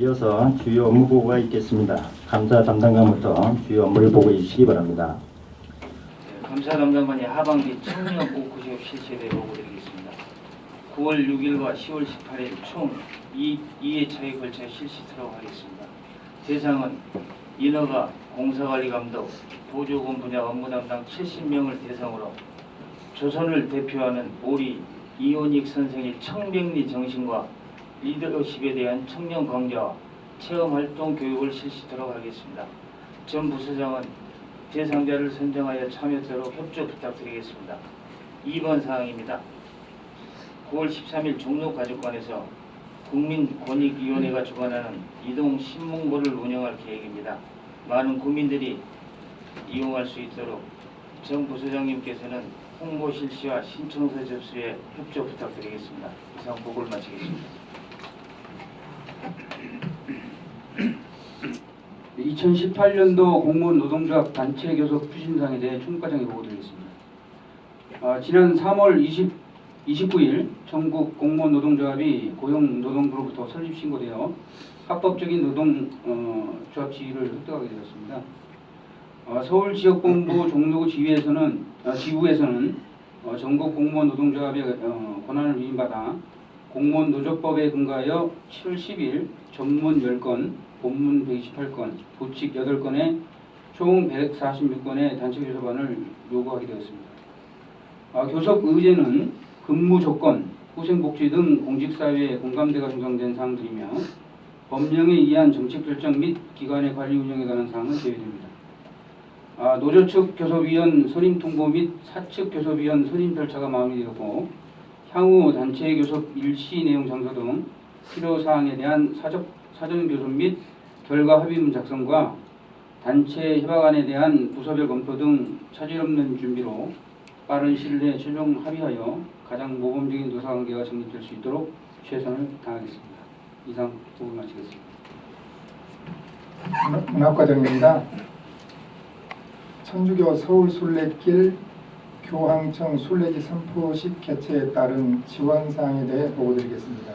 이어서 주요 업무 보고가 있겠습니다. 감사 담당관부터 주요 업무를 보고해 주시기 바랍니다. 감사 담당관이 하반기 청년 오크숍 실시에 대해 보고드리겠습니다. 9월 6일과 10월 18일 총 2회차에 걸쳐 실시하도록 하겠습니다. 대상은 인허가, 공사관리감독, 보조금 분야 업무 담당 70명을 대상으로 조선을 대표하는 오리 이온익 선생의 청백리 정신과 리더십에 대한 청년 강좌와 체험활동 교육을 실시하도록 하겠습니다. 전 부서장은 대상자를 선정하여 참여하도록 협조 부탁드리겠습니다. 2번 사항입니다. 9월 13일 종로가족관에서 국민권익위원회가 주관하는 이동 신문고를 운영할 계획입니다. 많은 국민들이 이용할 수 있도록 전 부서장님께서는 홍보 실시와 신청서 접수에 협조 부탁드리겠습니다. 이상 보고를 마치겠습니다. 2018년도 공무원 노동조합 단체 교섭 추진사항에 대해 총과정에 보고드리겠습니다. 지난 3월 29일 전국 공무원 노동조합이 고용노동부로부터 설립 신고되어 합법적인 노동조합 지위를 획득하게 되었습니다. 서울지역본부 종로구 지부에서는 전국 공무원 노동조합의 권한을 위임받아 공무원 노조법에 근거하여 7월 10일 전문 10건, 본문 128건, 부칙 8건에 총 146건의 단체 교섭안을 요구하게 되었습니다. 교섭 의제는 근무 조건, 후생복지 등 공직사회에 공감대가 형성된 사항들이며 법령에 의한 정책 결정 및 기관의 관리 운영에 관한 사항은 제외됩니다. 노조 측 교섭위원 선임 통보 및 사측 교섭위원 선임 절차가 마무리되었고 향후 단체 교섭 일시 내용 장소 등 필요사항에 대한 사전 교섭 및 결과 합의문 작성과 단체 협약안에 대한 부서별 검토 등 차질 없는 준비로 빠른 시일 내에 최종 합의하여 가장 모범적인 노사관계가 정립될 수 있도록 최선을 다하겠습니다. 이상 보고 마치겠습니다. 문학과정입니다. 천주교 서울순례길 교황청 순례지 선포식 개최에 따른 지원사항에 대해 보고드리겠습니다.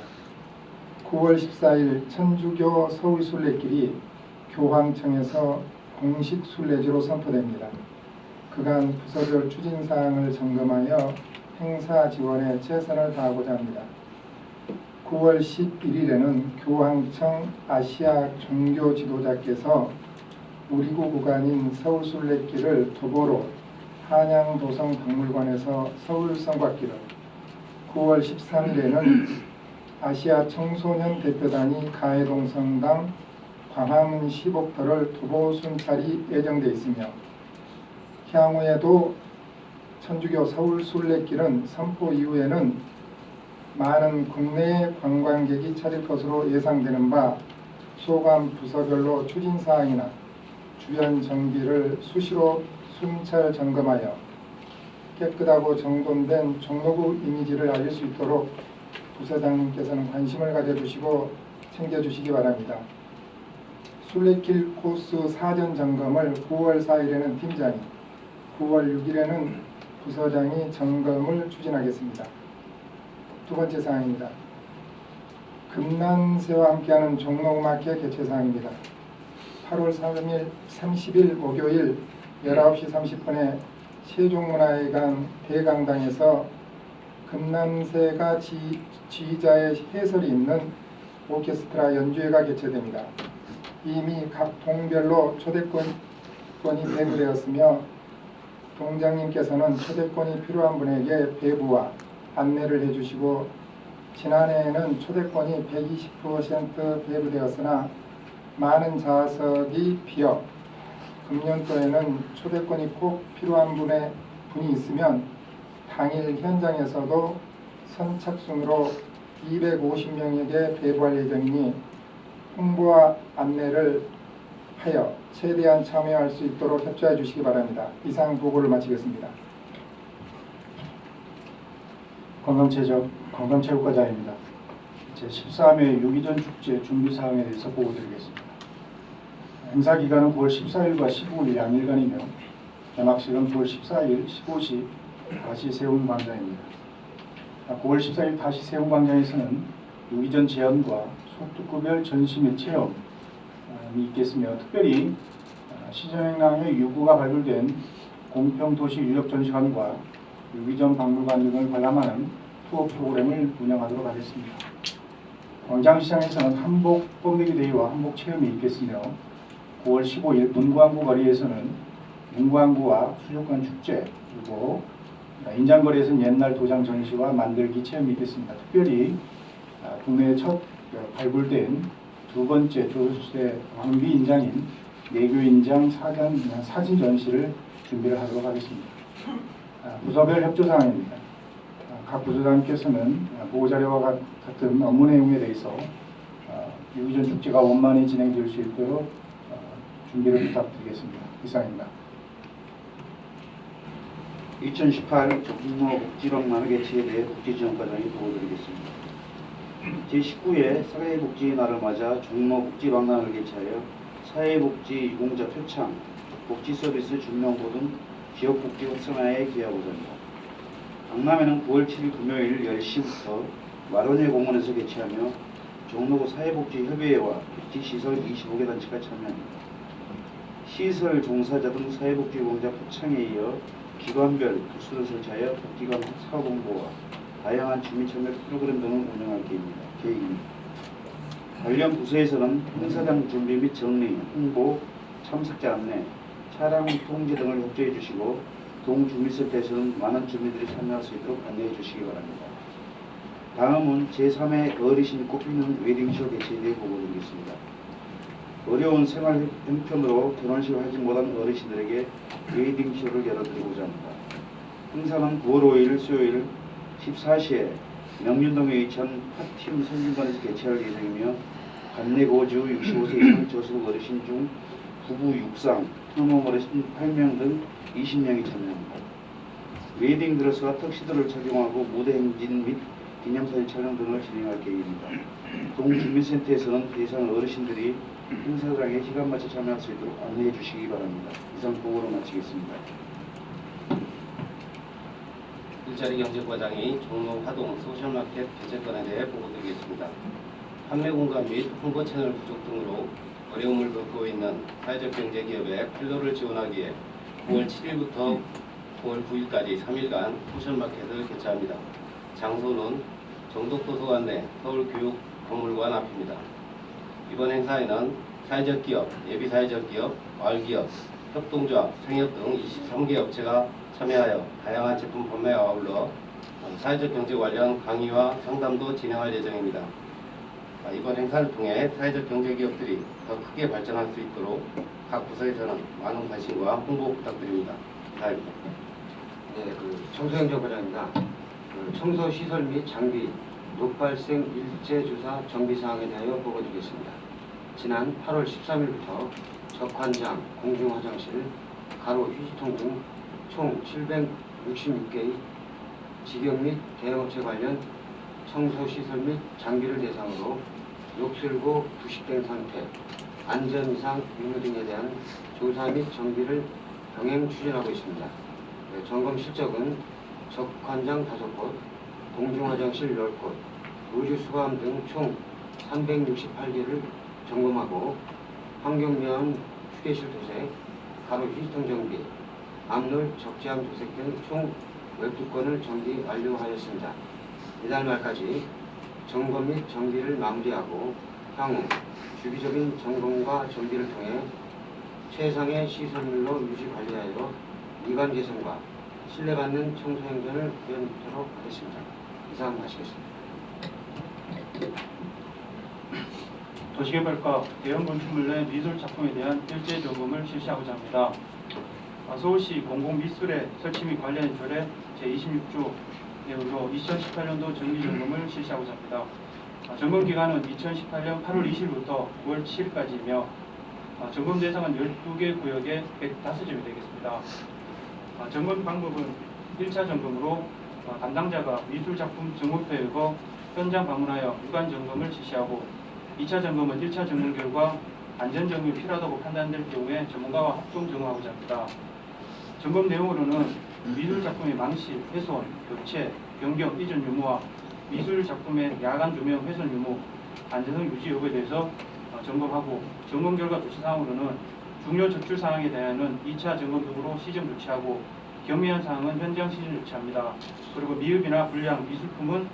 9월 14일 천주교 서울순례길이 교황청에서 공식 순례지로 선포됩니다. 그간 부서별 추진사항을 점검하여 행사 지원에 최선을 다하고자 합니다. 9월 11일에는 교황청 아시아 종교 지도자께서 우리구 구간인 서울순례길을 도보로 한양도성박물관에서 서울성곽길을, 9월 13일에는 아시아 청소년 대표단이 가해동성당 광화문 시복터를 도보 순찰이 예정돼 있으며 향후에도 천주교 서울순례길은 선포 이후에는 많은 국내 관광객이 찾을 것으로 예상되는 바 소관 부서별로 추진사항이나 주변 정비를 수시로 순찰 점검하여 깨끗하고 정돈된 종로구 이미지를 알릴 수 있도록 부서장님께서는 관심을 가져주시고 챙겨주시기 바랍니다. 순례길 코스 사전 점검을 9월 4일에는 팀장이, 9월 6일에는 부서장이 점검을 추진하겠습니다. 두 번째 사항입니다. 금난새와 함께하는 종로음악회 개최사항입니다. 8월 30일 목요일 19시 30분에 세종문화회관 대강당에서 금난새가 지휘자의 해설이 있는 오케스트라 연주회가 개최됩니다. 이미 각 동별로 초대권이 배부되었으며 동장님께서는 초대권이 필요한 분에게 배부와 안내를 해주시고 지난해에는 초대권이 120% 배부되었으나 많은 좌석이 비어 금년도에는 초대권이 꼭 필요한 분이 있으면 당일 현장에서도 선착순으로 250명에게 배부할 예정이니 홍보와 안내를 하여 최대한 참여할 수 있도록 협조해 주시기 바랍니다. 이상 보고를 마치겠습니다. 관광체육과장입니다. 제13회 유기전 축제 준비사항에 대해서 보고드리겠습니다. 행사 기간은 9월 14일과 15일 양일간이며 개막식은 9월 14일 15시 다시 세운광장입니다. 9월 14일 다시 세운광장에서는 유기전 제언과 소특구별 전시 및 체험이 있겠으며 특별히 시정행랑의 유구가 발굴된 공평도시 유적 전시관과 유기전 박물관 등을 관람하는 투어 프로그램을 운영하도록 하겠습니다. 광장시장에서는 한복 뽐내기 대회와 한복 체험이 있겠으며 9월 15일 문구항구 거리에서는 문구항구와 수족관 축제, 그리고 인장거리에서는 옛날 도장 전시와 만들기 체험이 있겠습니다. 특별히 국내에 첫 발굴된 두 번째 조선시대 왕비 인장인 내교 인장 사진 전시를 준비를 하도록 하겠습니다. 부서별 협조 사항입니다. 각 부서장께서는 보고자료와 같은 업무 내용에 대해서 유기전 축제가 원만히 진행될 수 있도록 준비를 부탁드리겠습니다. 이상입니다. 2018 종로복지방 만화 개최에 대해 복지지원과장이 보고드리겠습니다. 제19회 사회복지의 날을 맞아 종로복지박람회를 개최하여 사회복지 유공자 표창, 복지서비스 준명보 등 지역복지 활성화에 기여하고자 합니다. 박람회는 9월 7일 금요일 10시부터 마로네 공원에서 개최하며 종로구 사회복지협의회와 복지시설 25개 단체가 참여합니다. 시설 종사자 등 사회복지 유공자 표창에 이어 기관별 부스를 설치하여 복지관 사업 홍보와 다양한 주민 참여 프로그램 등을 운영할 계획입니다. 관련 부서에서는 행사장 준비 및 정리, 홍보, 참석자 안내, 차량 통제 등을 협조해 주시고 동주민센터에서는 많은 주민들이 참여할 수 있도록 안내해 주시기 바랍니다. 다음은 제3회 어르신이 꽃피는 웨딩쇼 개최에 대해 보고드리겠습니다. 어려운 생활 형편으로 결혼식을 하지 못한 어르신들에게 웨딩쇼를 열어드리고자 합니다. 행사는 9월 5일 수요일 14시에 명륜동의 이천 파팀 선진관에서 개최할 예정이며 관내 거주 65세 이상 저소득 어르신 중 부부 6상, 현모 어르신 8명 등 20명이 참여합니다. 웨딩 드레스와 턱시도를 착용하고 무대 행진 및 기념사진 촬영 등을 진행할 계획입니다. 동주민센터에서는 대상 어르신들이 행사장에 시간 맞춰 참여할 수 있도록 안내해 주시기 바랍니다. 이상 보고로 마치겠습니다. 일자리 경제과장이 종로 화동 소셜마켓 개최권에 대해 보고드리겠습니다. 판매 공간 및 홍보 채널 부족 등으로 어려움을 겪고 있는 사회적 경제 기업에 필로를 지원하기 위해 9월 7일부터 9월 9일까지 3일간 소셜마켓을 개최합니다. 장소는 정독도서관 내 서울교육박물관 앞입니다. 이번 행사에는 사회적 기업, 예비사회적 기업, 마을기업, 협동조합, 생협 등 23개 업체가 참여하여 다양한 제품 판매와 아울러 사회적 경제 관련 강의와 상담도 진행할 예정입니다. 이번 행사를 통해 사회적 경제 기업들이 더 크게 발전할 수 있도록 각 부서에서는 많은 관심과 홍보 부탁드립니다. 이상입니다. 네, 청소행정과장입니다. 청소 시설 및 장비 녹발생 일제 주사 정비 사항에 대하여 보고드리겠습니다. 지난 8월 13일부터 적환장, 공중화장실, 가로 휴지통 등 총 766개의 직영 및 대형업체 관련 청소 시설 및 장비를 대상으로 녹슬고 부식된 상태, 안전 이상 유무 등에 대한 조사 및 정비를 병행 추진하고 있습니다. 점검 실적은 적환장 5곳, 공중화장실 10곳, 의류수거함 등 총 368개를 점검하고 환경미화원 휴게실 도색, 가로 휴지통 정비, 앞놀 적재함 도색 등 총 12건을 정비 완료하였습니다. 이달 말까지 점검 및 정비를 마무리하고 향후 주기적인 점검과 정비를 통해 최상의 시설물로 유지 관리하여 미관 개선과 신뢰받는 청소 행정을 구현하도록 하겠습니다. 이상 마치겠습니다. 도시개발과 대형 건축물 내 미술 작품에 대한 일제 점검을 실시하고자 합니다. 서울시 공공미술의 설치 및 관련 조례 제26조에 의로 2018년도 정기점검을 실시하고자 합니다. 점검 기간은 2018년 8월 20일부터 9월 7일까지이며 점검 대상은 12개 구역에 105점이 되겠습니다. 점검 방법은 1차 점검으로 담당자가 미술작품 정보표에 읽어 현장 방문하여 유관 점검을 실시하고 2차 점검은 1차 점검 결과 안전점이 필요하다고 판단될 경우에 전문가와 합동 점검하고자 합니다. 점검 내용으로는 미술작품의 망실, 훼손, 교체, 변경, 이전 유무와 미술작품의 야간 조명 훼손 유무, 안전성 유지 여부에 대해서 점검하고 점검 결과 조치 사항으로는 중요 적출 사항에 대한은 2차 점검 등으로 시정 조치하고 경미한 사항은 현장 시정 조치합니다. 그리고 미흡이나 불량, 미술품은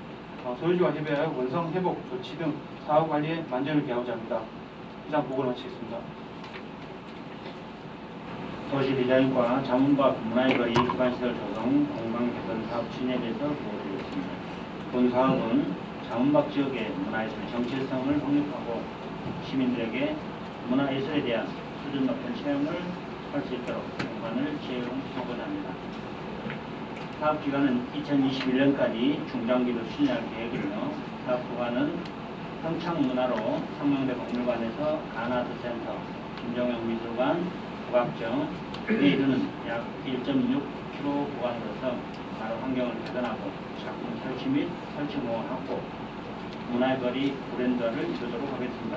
소유주와 협의하여 원성 회복 조치 등 사후 관리에 만전을 기하고자 합니다. 이상 보고를 마치겠습니다. 도시 디자인과 자문과 문화의 거리 기반시설 조성, 공간 개선 사업 추진에 대해서 보고드리겠습니다. 본 사업은 자문박 지역의 문화예술 정체성을 확립하고 시민들에게 문화예술에 대한 수준 높은 체험을 할 수 있도록 공간을 제공하고자 합니다. 사업 기간은 2021년까지 중장기로 추진할 계획이며 사업 구간은 평창문화로 상명대 박물관에서 가나드센터, 김정영 미술관, 국악정에 이르는 약 1.6km 구간으로서 마을 환경을 개선하고 작품 설치 및 설치모을 확보, 문화의 거리 브랜드화를 이루도록 하겠습니다.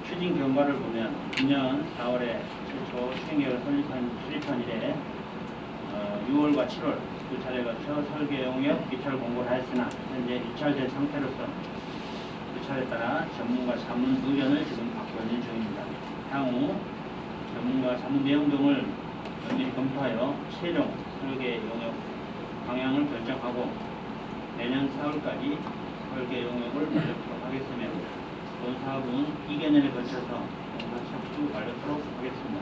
추진 결과를 보면 금년 4월에 최초 추진계획을 수립한 이래 6월과 7월 두 차례 거쳐 설계 용역 입찰 공고를 하였으나 현재 입찰된 상태로서 두 차례 따라 전문가 자문 의견을 지금 받고 있는 중입니다. 향후 전문가 자문 내용 등을 면밀히 검토하여 최종 설계 용역 방향을 결정하고 내년 4월까지 설계 용역을 완료토록 하겠으며 본 사업은 2개년에 걸쳐서 공사 착수 완료토록 하겠습니다.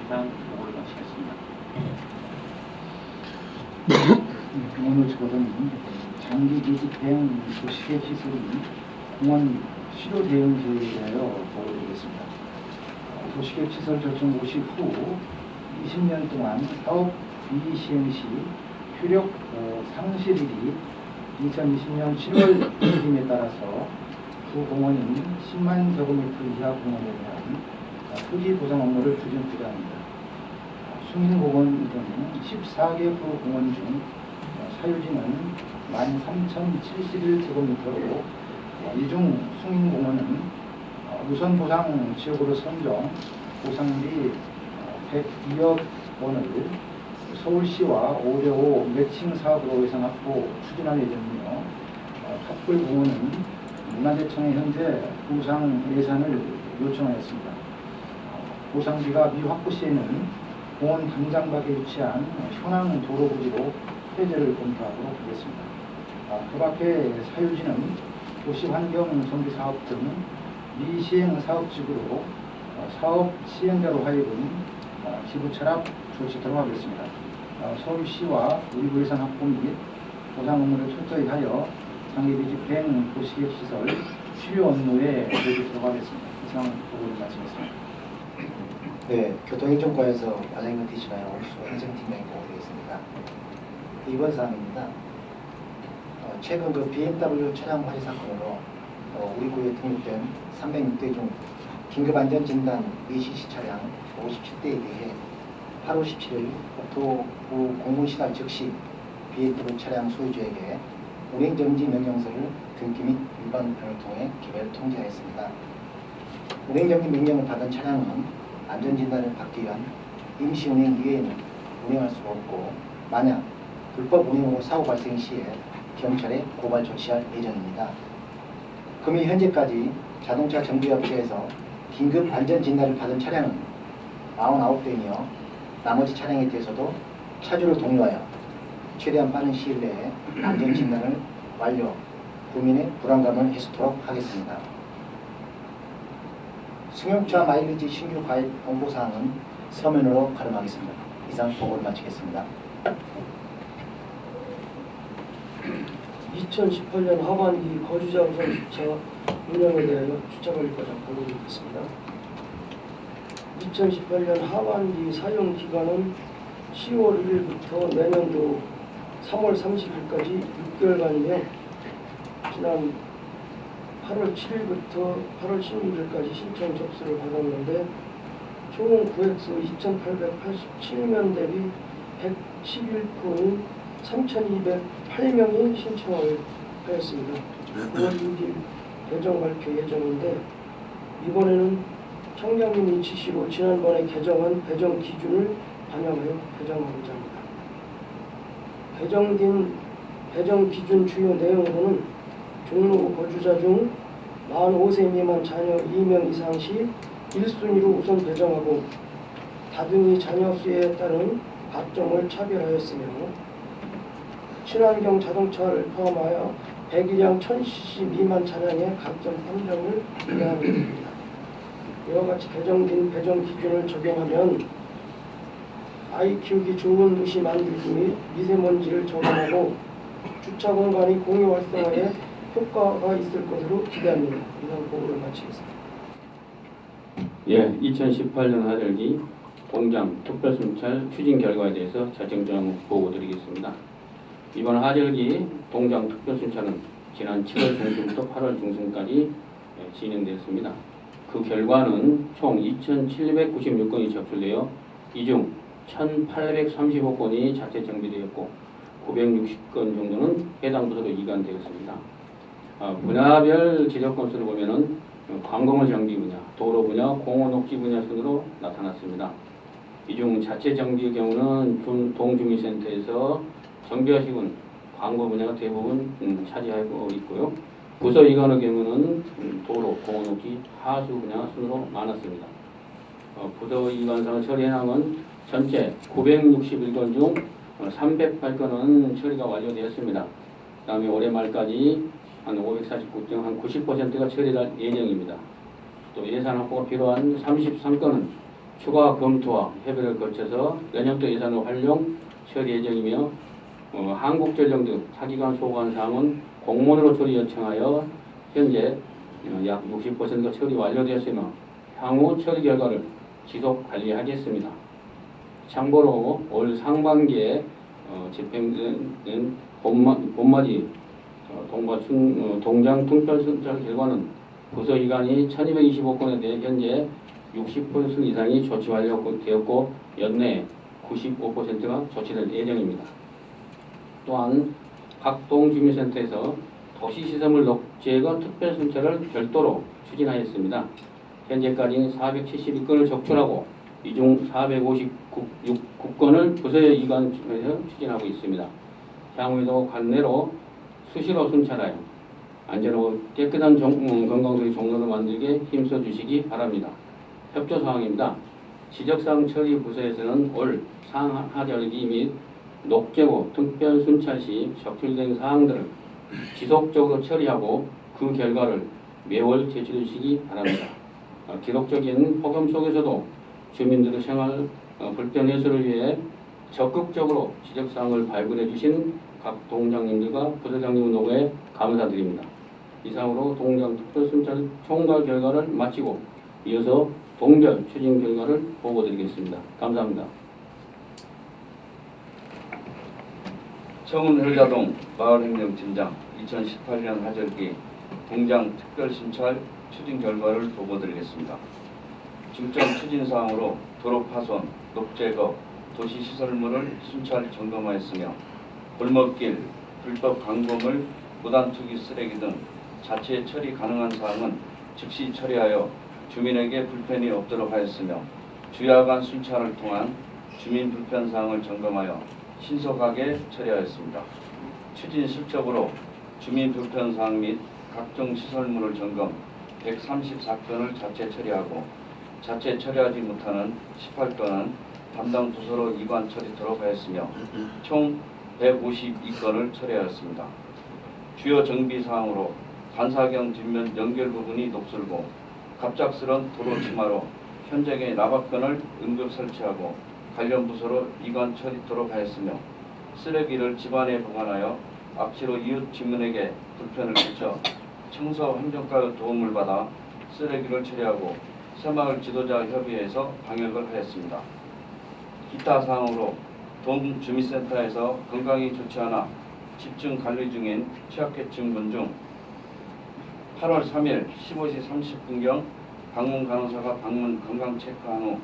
이상 보고를 마치겠습니다. 오늘 저는 장기 기지 대응 도시계획 시설이 공원 실효 대응 계획에 대하여 보고드리겠습니다. 도시계획 시설 결정 고시 후 20년 동안 사업 비시행 시 효력 상실일이 2020년 7월 1일임에 따라서 구 공원인 10만 제곱미터 이하 공원에 대한 토지 보상 업무를 추진하고자 합니다. 수민공원 등 14개 구 공원 중 사유지는 13,071제곱미터로 이중 수민공원은 우선 보상 지역으로 선정, 보상비 102억 원을 서울시와 5대5 매칭 사업으로 예산 확보 추진할 예정이며 탑골공원은 문화재청에 현재 보상 예산을 요청하였습니다. 보상비가 미확보 시에는 공원 담장밖에 위치한 현황 도로 부지로 해제를 검토하도록 하겠습니다. 그 밖에 사유지는 도시환경 정비 사업 등 미시행 사업지구로 사업 시행자로 하여금 지부 철학 조치토록 하겠습니다. 서울시와 의무 예산 확보 및 보상 업무를 철저히 하여 장기비 집행 도시계획 시설 필요 업무에 들어가도록 하겠습니다. 이상 보고를 마치겠습니다. 네, 교통행정과에서 과장님 되시나요? 홀수 행정팀장이 보고드리겠습니다. 이번 사항입니다. 최근 그 BMW 차량 화재 사건으로 우리 구에 등록된 306대 중 긴급안전진단 ECC 차량 57대에 대해 8월 17일 국토부 공문시달 즉시 BMW 차량 소유주에게 운행정지 명령서를 등기 및 위반판을 통해 개별 통지하였습니다. 운행정지 명령을 받은 차량은 안전진단을 받기 위한 임시운행 이외에는 운행할 수가 없고 만약 불법 운행으로 사고 발생 시에 경찰에 고발 조치할 예정입니다. 금일 현재까지 자동차 정비업체에서 긴급 안전진단을 받은 차량은 99대이며 나머지 차량에 대해서도 차주를 독려하여 최대한 빠른 시일 내에 안전진단을 완료, 국민의 불안감을 해소토록 하겠습니다. 승용차 마일리지 신규 가입 홍보사항은 서면으로 가름하겠습니다. 이상 보고를 마치겠습니다. 2018년 하반기 거주자 우선 주차 운영에 대하여 주차관리과장 보고드리겠습니다. 2018년 하반기 사용 기간은 10월 1일부터 내년도 3월 30일까지 6개월간이며 지난 8월 7일부터 8월 16일까지 신청 접수를 받았는데 총 구획수 2,887명 대비 111건인 3,208명이 신청을 하였습니다. 9월 6일 개정 발표 예정인데 이번에는 청장님이 지시로 지난번에 개정한 배정 기준을 반영하여 배정하고자 합니다. 개정된 배정 기준 주요 내용으로는 종로 거주자 중 만 5세 미만 자녀 2명 이상 시 1순위로 우선 배정하고 다둥이 자녀 수에 따른 가점을 차별하였으며 친환경 자동차를 포함하여 배기량 1000cc 미만 차량의 가점 3점을 인하합니다. 이와 같이 개정된 배정 기준을 적용하면 아이 키우기 좋은 도시 만들기 및 미세먼지를 저감하고 주차 공간이 공유 활성화에 효과가 있을 것으로 기대합니다. 이상 보고를 마치겠습니다. 예, 2018년 하절기 공장 특별순찰 추진 결과에 대해서 자정장 보고드리겠습니다. 이번 하절기 공장 특별순찰은 지난 7월 중순부터 8월 중순까지 진행됐습니다. 그 결과는 총 2,796건이 접수되어 이 중 1,835건이 자체 정비되었고 960건 정도는 해당 부서로 이관되었습니다. 분야별 지적 건수를 보면은 관공을 정비 분야, 도로 분야, 공원 녹지 분야 순으로 나타났습니다. 이 중 자체 정비의 경우는 동주민센터에서 정비하시군 광고 분야가 대부분 차지하고 있고요. 부서 이관의 경우는 도로, 공원 녹지, 하수 분야 순으로 많았습니다. 부서 이관상을 처리해나은 전체 961건 중 308건은 처리가 완료되었습니다. 그 다음에 올해 말까지 한 549건, 한 90%가 처리될 예정입니다. 또 예산 확보가 필요한 33건은 추가 검토와 협의를 거쳐서 연형도 예산을 활용 처리 예정이며 한국전력 등 타기관 소관 사항은 공문으로 처리 요청하여 현재 약 60%가 처리 완료되었으며 향후 처리 결과를 지속 관리하겠습니다. 참고로 올 상반기에 집행된 봄맞이 동장 특별순찰 결과는 부서 이관이 1225건에 대해 현재 60% 이상이 조치 완료되었고 연내 95%가 조치될 예정입니다. 또한 각 동주민센터에서 도시시설물 녹제거 특별순찰을 별도로 추진하였습니다. 현재까지 472건을 적출하고 이 중 459건을 부서에 이관해서 추진하고 있습니다. 향후에도 관내로 수시로 순찰하여 안전하고 깨끗한 건강소의 종로를 만들게 힘써 주시기 바랍니다. 협조사항입니다. 지적사항 처리 부서에서는 올 상하절기 및 녹제고 특별순찰 시 적출된 사항들을 지속적으로 처리하고 그 결과를 매월 제출해 주시기 바랍니다. 기록적인 폭염 속에서도 주민들의 생활 불편 해소를 위해 적극적으로 지적사항을 발굴해 주신 각 동장님들과 부서장님 노고에 감사드립니다. 이상으로 동장 특별순찰 총괄 결과를 마치고 이어서 동별 추진 결과를 보고드리겠습니다. 감사합니다. 청운을자동 마을행정팀장 2018년 하절기 동장 특별순찰 추진 결과를 보고드리겠습니다. 중점 추진사항으로 도로 파손, 녹제거, 도시시설물을 순찰 점검하였으며 골목길, 불법 강공을 무단 투기 쓰레기 등 자체 처리 가능한 사항은 즉시 처리하여 주민에게 불편이 없도록 하였으며 주야간 순찰을 통한 주민 불편 사항을 점검하여 신속하게 처리하였습니다. 추진 실적으로 주민 불편 사항 및 각종 시설물을 점검 134건을 자체 처리하고 자체 처리하지 못하는 18건은 담당 부서로 이관 처리토록 하였으며 총 152건을 처리하였습니다. 주요 정비 사항으로 반사경 뒷면 연결 부분이 녹슬고 갑작스런 도로 침하로 현장에 나박건을 응급 설치하고 관련 부서로 이관 처리토록 하였으며 쓰레기를 집안에 보관하여 악취로 이웃 주민에게 불편을 끼쳐 청소 행정과의 도움을 받아 쓰레기를 처리하고 새마을 지도자 협의회에서 방역을 하였습니다. 기타 사항으로 동주민센터에서 건강이 좋지 않아 집중 관리 중인 취약계층분 중 8월 3일 15시 30분경 방문 간호사가 방문 건강 체크한 후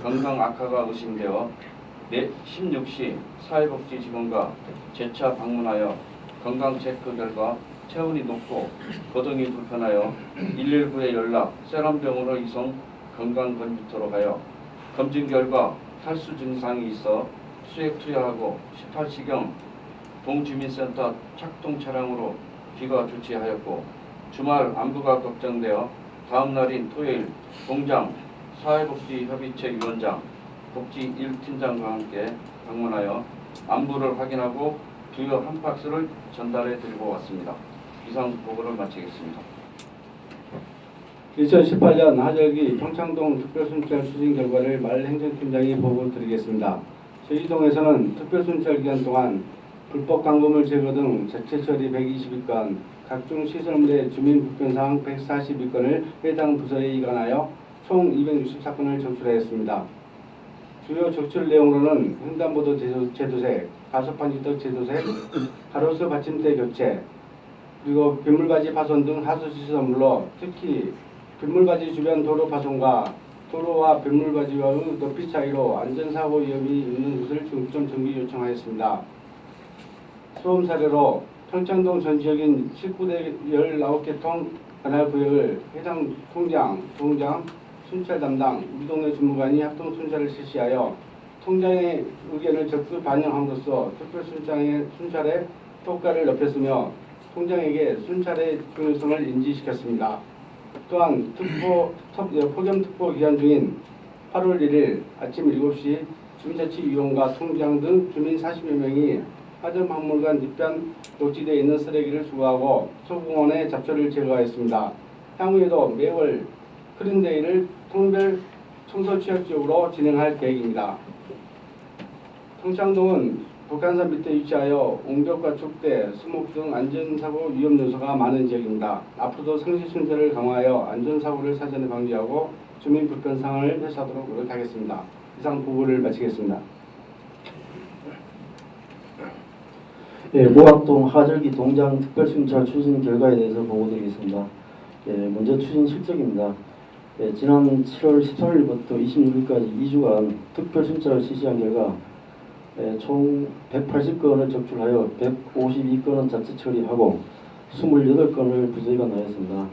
건강 악화가 의심되어 16시 사회복지 직원과 재차 방문하여 건강 체크 결과 체온이 높고 거동이 불편하여 119에 연락 세럼병으로 이송 건강검진토록 하여 검진 결과 탈수 증상이 있어 수액 투여하고 18시경 동주민센터 착동 차량으로 귀가 조치하였고 주말 안부가 걱정되어 다음 날인 토요일 공장 사회복지협의체 위원장, 복지 1팀장과 함께 방문하여 안부를 확인하고 두유 한 박스를 전달해 드리고 왔습니다. 이상 보고를 마치겠습니다. 2018년 하절기 평창동 특별순찰 추진 결과를 말 행정팀장이 보고 드리겠습니다. 저희 동에서는 특별순찰 기간 동안 불법 광고물 제거 등 자체 처리 122건, 각종 시설물의 주민 불편사항 142건을 해당 부서에 이관하여 총 264건을 적출하였습니다. 주요 적출 내용으로는 횡단보도 제도색, 가소판지턱 제도색, 가로수 받침대 교체, 그리고 빗물바지 파손 등 하수시설물로 특히 빗물바지 주변 도로 파손과 도로와 빗물바지와의 높이 차이로 안전사고 위험이 있는 곳을 중점 정비 요청하였습니다. 소음 사례로 평창동 전 지역인 19대 19개 통 관할 구역을 해당 통장, 부총장, 순찰 담당, 우리 동네 주무관이 합동 순찰을 실시하여 통장의 의견을 적극 반영함으로써 특별 순찰의 효과를 높였으며 통장에게 순찰의 중요성을 인지시켰습니다. 또한 폭염특보 기간 중인 8월 1일 아침 7시 주민자치위원과 통장 등 주민 40여 명이 하전박물관 뒤편 녹지대에 있는 쓰레기를 수거하고 소공원의 잡초를 제거하였습니다. 향후에도 매월 클린데이를 통별 청소 취약지역으로 진행할 계획입니다. 평창동은 북한산 밑에 위치하여 옹벽과 축대, 수목 등 안전사고 위험 요소가 많은 지역입니다. 앞으로도 상시 순찰을 강화하여 안전사고를 사전에 방지하고 주민 불편사항을 해소하도록 노력하겠습니다. 이상 보고를 마치겠습니다. 예, 모학동 하절기 동장 특별순찰 추진 결과에 대해서 보고드리겠습니다. 예, 먼저 추진 실적입니다. 예, 지난 7월 13일부터 26일까지 2주간 특별순찰을 실시한 결과 총 180건을 적출하여 152건은 자체 처리하고 28건을 부재관하였습니다.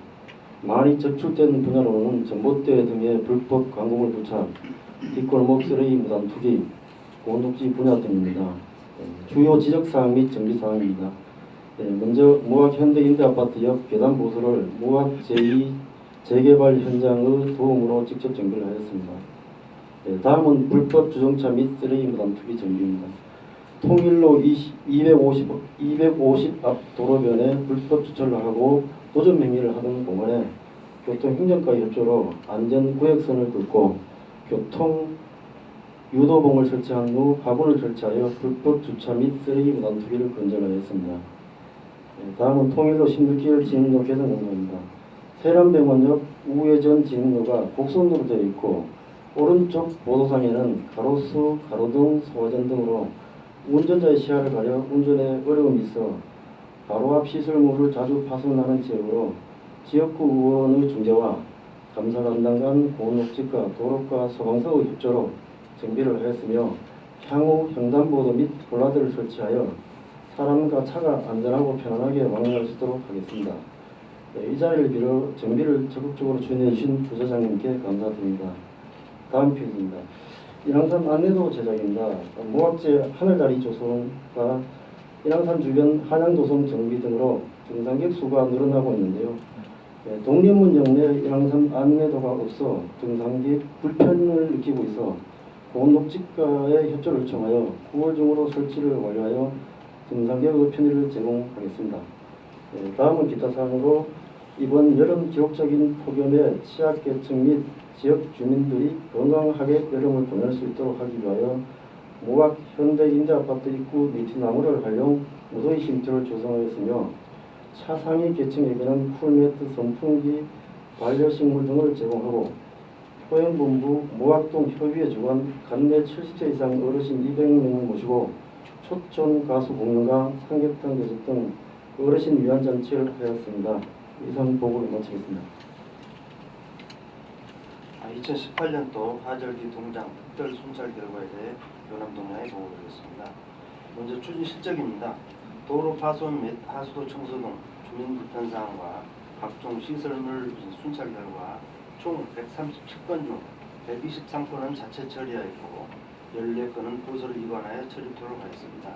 많이 적출된 분야로는 전봇대 등의 불법 광고물 부착, 뒷골목 쓰레기 무단 투기, 공동지 분야 등입니다. 주요 지적사항 및 정비사항입니다. 먼저 무학 현대임대아파트 옆 계단 보수를 무학 제2 재개발 현장의 도움으로 직접 정비를 하였습니다. 다음은 불법 주정차 및 쓰레기 무단 투기 정비입니다. 통일로 250 앞 도로변에 불법 주차를 하고 도전 행위를 하던 공간에 교통행정과의 협조로 안전구역선을 긋고 교통 유도봉을 설치한 후 화분을 설치하여 불법 주차 및 쓰레기 무단 투기를 근절하였습니다. 다음은 통일로 16개월 진입로 개선 공간입니다. 세란병원 옆 우회전 진입로가 곡선으로 되어 있고 오른쪽 보도상에는 가로수, 가로등, 소화전 등으로 운전자의 시야를 가려 운전에 어려움이 있어 바로 앞 시설물을 자주 파손하는 지역으로 지역구 의원의 중재와 감사 담당 간 공업직과 도로과 소방서의 협조로 정비를 하였으며 향후 횡단보도 및 폴라드를 설치하여 사람과 차가 안전하고 편안하게 왕래할 수 있도록 하겠습니다. 이 자리를 빌어 정비를 적극적으로 추진해 주신 부서장님께 감사드립니다. 다음 페이지입니다. 인왕산 안내도 제작입니다. 모학제 하늘다리 조성과 인왕산 주변 한양도성 정비 등으로 등산객 수가 늘어나고 있는데요. 독립문 영내 인왕산 안내도가 없어 등산객 불편을 느끼고 있어 공업직과의 협조를 요청하여 9월 중으로 설치를 완료하여 등산객의 편의를 제공하겠습니다. 다음은 기타 사항으로 이번 여름 기록적인 폭염에 취약계층 및 지역 주민들이 건강하게 여름을 보낼 수 있도록 하기 위하여 모학 현대임대아파트 입구 니트나무를 활용 무더위 쉼터를 조성하였으며 차상위 계층에게는 풀매트, 선풍기, 반려식물 등을 제공하고 포용본부 모학동 협의회 주관 간내 70세 이상 어르신 200명을 모시고 초촌 가수 공연과 삼계탕 대접 등 어르신 위안 잔치를 하였습니다. 이상 보고를 마치겠습니다. 2018년도 하절기 동장 특별 순찰 결과에 대해 요남동야에 보고드리겠습니다. 먼저 추진 실적입니다. 도로 파손 및 하수도 청소 등 주민 불편 사항과 각종 시설물 순찰 결과 총 137건 중 123건은 자체 처리하였고 14건은 부서를 이관하여 처리토록 하였습니다.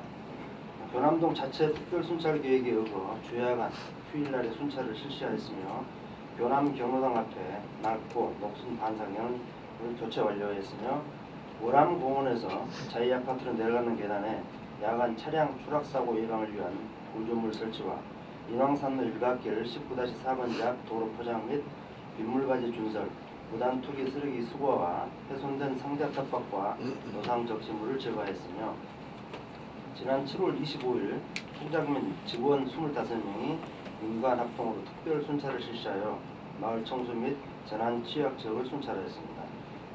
교남동 자체 특별순찰 계획에 의거 주야간 휴일날에 순찰을 실시하였으며 교남 경로당 앞에 낡고 녹슨 반상현을 교체 완료했으며 월암공원에서 제2아파트로 내려가는 계단에 야간 차량 추락사고 예방을 위한 구조물 설치와 인왕산로 일각길 19-4번지압 도로 포장 및 빗물바지 준설, 무단 투기 쓰레기 수거와 훼손된 상자 탑박과 노상 적시물을 제거했으며 지난 7월 25일 총장 및 직원 25명이 민관 합동으로 특별 순찰을 실시하여 마을 청소 및 재난 취약 지역을 순찰하였습니다.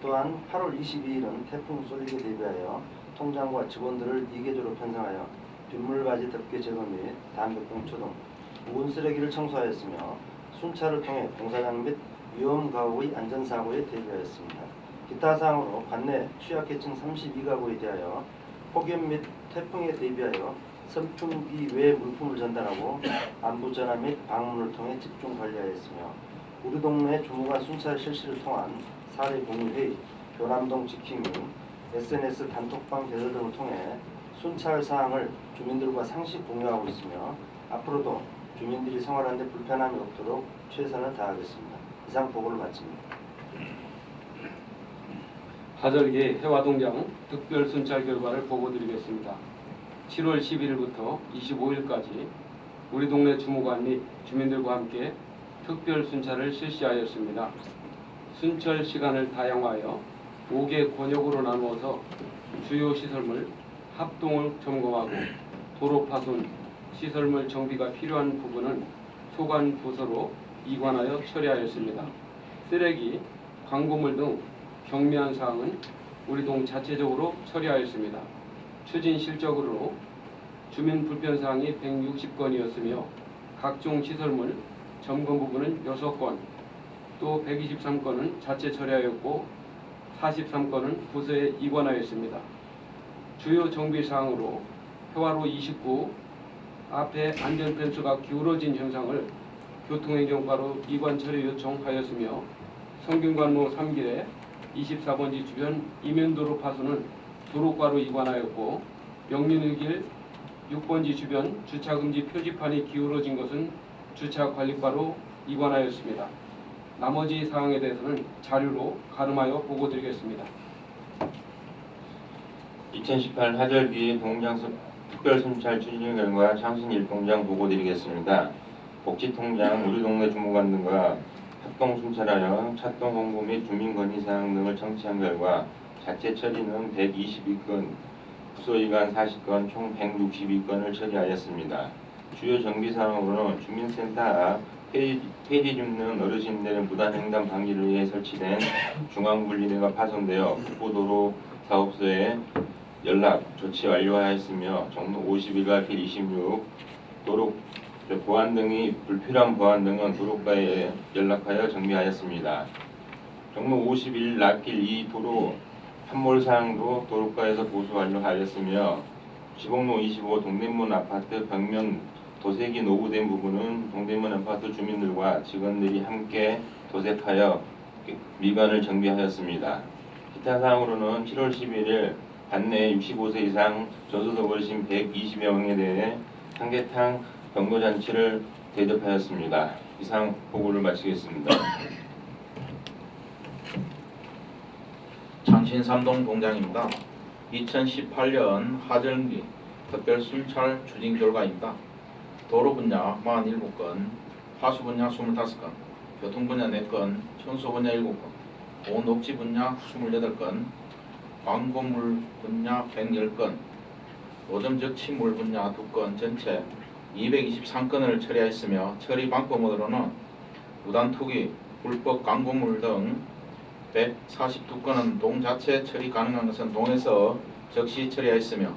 또한 8월 22일은 태풍 쏠리게 대비하여 통장과 직원들을 2계조로 편성하여 빗물바지 덮개 제거 및 담배꽁초 등 묵은 쓰레기를 청소하였으며 순찰을 통해 공사장 및 위험 가구의 안전사고에 대비하였습니다. 기타 사항으로 관내 취약계층 32가구에 대하여 폭염 및 태풍에 대비하여 선풍기 외 물품을 전달하고 안부 전화 및 방문을 통해 집중 관리하였으며 우리 동네 주무관 순찰 실시를 통한 사례 공유회의, 교남동 지킴이, SNS 단톡방 개설 등을 통해 순찰 사항을 주민들과 상시 공유하고 있으며 앞으로도 주민들이 생활하는 데 불편함이 없도록 최선을 다하겠습니다. 이상 보고를 마칩니다. 하절기 해화동장 특별순찰 결과를 보고드리겠습니다. 7월 11일부터 25일까지 우리 동네 주무관 및 주민들과 함께 특별순찰을 실시하였습니다. 순찰 시간을 다양화하여 5개 권역으로 나누어서 주요 시설물 합동을 점검하고 도로 파손, 시설물 정비가 필요한 부분은 소관 부서로 이관하여 처리하였습니다. 쓰레기, 광고물 등 경미한 사항은 우리 동 자체적으로 처리하였습니다. 추진 실적으로 주민 불편 사항이 160건이었으며 각종 시설물 점검 부분은 6건, 또 123건은 자체 처리하였고 43건은 부서에 이관하였습니다. 주요 정비 사항으로 해화로 29 앞에 안전펜스가 기울어진 현상을 교통행정과로 이관 처리 요청하였으며 성균관로 3길에 24번지 주변 이면도로 파손은 도로과로 이관하였고 명륜일길 6번지 주변 주차금지 표지판이 기울어진 것은 주차관리과로 이관하였습니다. 나머지 사항에 대해서는 자료로 가름하여 보고드리겠습니다. 2018 하절기 동장 특별순찰 추진 결과 창신 일동장 보고드리겠습니다. 복지통장, 우리 동네 주무관 등과 합동순찰하여 차동 홍보 및 주민 건의사항 등을 청취한 결과 자체 처리는 122건, 부서이관 40건, 총 162건을 처리하였습니다. 주요 정비사항으로는 주민센터 앞 폐지 줍는 어르신들의 무단횡단 방지를 위해 설치된 중앙분리대가 파손되어 국보도로 사업소에 연락 조치 완료하였으며 종로 51과 길 26 도로 보안 등이 불필요한 보안 등은 도로과에 연락하여 정비하였습니다. 종로 51 납길 2 도로 함몰 사항도 도로과에서 보수 완료하였으며 지목로 25 동대문 아파트 벽면 도색이 노후된 부분은 동대문 아파트 주민들과 직원들이 함께 도색하여 미관을 정비하였습니다. 기타 사항으로는 7월 11일 관내 65세 이상 저소득 어르신 120여 명에 대해 삼계탕 경로잔치를 대접하였습니다. 이상 보고를 마치겠습니다. 창신 삼동 동장입니다. 2018년 하절기 특별순찰 추진 결과입니다. 도로 분야 47건, 하수 분야 25건, 교통 분야 4건, 청소 분야 7건, 보온녹지 분야 28건, 광고물 분야 110건, 노점적 침물 분야 2건 전체 223건을 처리하였으며 처리 방법으로는 무단 투기, 불법 광고물 등 142건은 동 자체 처리 가능한 것은 동에서 즉시 처리하였으며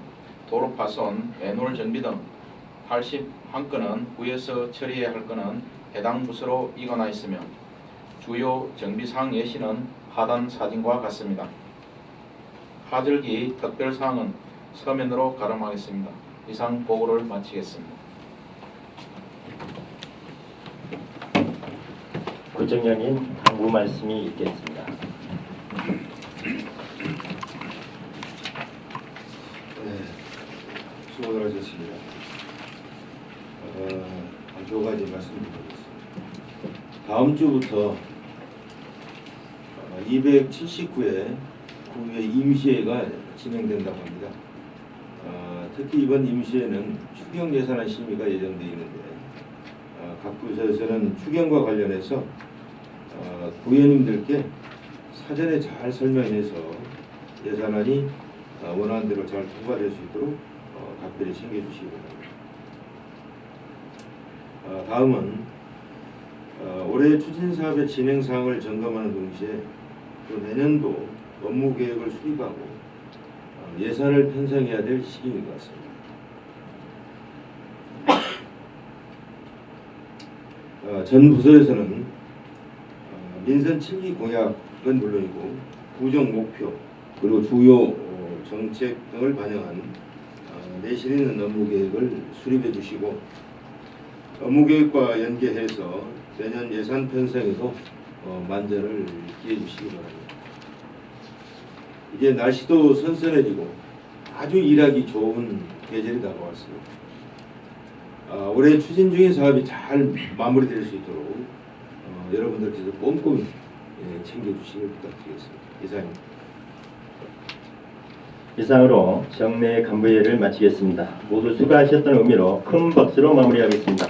도로 파손, 매놀 정비 등 81건은 구에서 처리해야 할 건은 해당 부서로 이관하였으며 주요 정비사항 예시는 하단 사진과 같습니다. 하절기 특별사항은 서면으로 가름하겠습니다. 이상 보고를 마치겠습니다. 구청장님 당부 말씀이 있겠습니다. 수고들 하셨습니다. 있습니다. 한 두 가지 말씀드리겠습니다. 다음 주부터 279회 국회 임시회가 진행된다고 합니다. 특히 이번 임시회는 추경 예산안 심의가 예정되어 있는데 각 부서에서는 추경과 관련해서 부의원님들께 사전에 잘 설명해서 예산안이 원하는 대로 잘 통과될 수 있도록 각별히 챙겨주시기 바랍니다. 다음은 올해 추진사업의 진행사항을 점검하는 동시에 또 내년도 업무 계획을 수립하고 예산을 편성해야 될 시기인 것 같습니다. 전 부서에서는 민선 7기 공약은 물론이고 구정 목표 그리고 주요 정책 등을 반영한 내실 있는 업무 계획을 수립해 주시고 업무 계획과 연계해서 내년 예산 편성에도 만전을 기해 주시기 바랍니다. 이제 날씨도 선선해지고 아주 일하기 좋은 계절이 다가왔습니다. 올해 추진 중인 사업이 잘 마무리될 수 있도록 여러분들께서 꼼꼼히 챙겨주시길 부탁드리겠습니다. 이상입니다. 이상으로 정례 간부회를 마치겠습니다. 모두 수고하셨다는 의미로 큰 박수로 마무리하겠습니다.